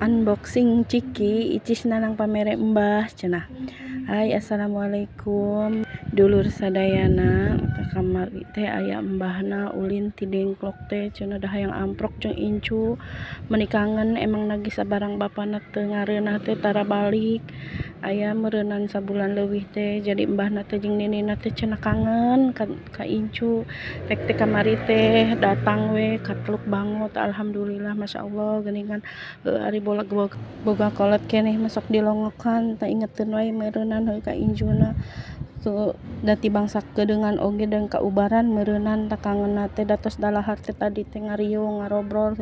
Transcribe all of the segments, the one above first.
Unboxing Ciki icis nanang pamere embah cenah. Hai assalamualaikum dulur sadayana ke kamar teh aya embahna ulin ti dengklok teh cenah dah hayang amprok jeung incu menikangen emang lagi sabarang bapana teu ngareunah teh tara balik aya meureunan sabulan leuwih teh jadi embahna teh jeung ninina teh cenah kangen ka incu rek teh kamari teh datang we katluk bangot alhamdulillah masyaallah geuningan ari boga kolot keneh masok dilongokan tah ingeteun wae meureunan heuh ka injuna tuh dati bangsa kedeungan oge dan kaubaran meureunan tah kangenna teh datos dalahar teh tadi teh ngariung ngarobrol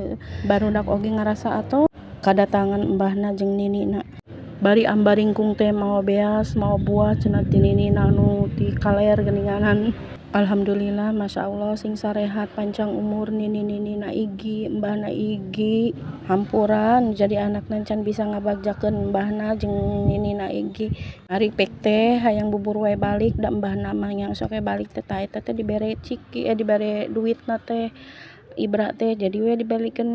barudak oge ngarasa atuh kadatangan embahna jeung ninina bari ambaringkung teh mau beas mau buah cenah ti ninina anu ti kaler geuninganan. Alhamdulillah masyaallah sing sarehat panjang umur ninina igi embahna igi hampuran jadi anakna can bisa ngabagjakeun embahna jeung ninina igi ari pek teh hayang bubur wae balik da embahna mah yang sok balik teh tah eta teh dibere ciki dibere duitna teh Ibra teh jadi we dibalikeun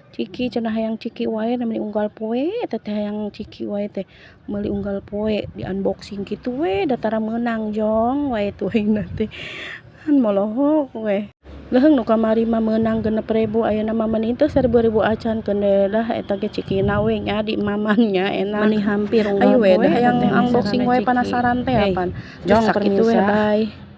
ciki cenah hayang ciki wae da meuli unggal poe eta teh hayang ciki wae teh meuli unggal poe di unboxing kitu we da tara meunang jong wae tu ayeuna teh kan molohok we leheung nu kamari mah meunang 6.000 ayeuna mah meuni teh 1.000 acan keun dah eta ge cikina we nya di mamannya enak meuni hampir unggal poe hayang unboxing wae penasaran teh apan jong kitu we bye.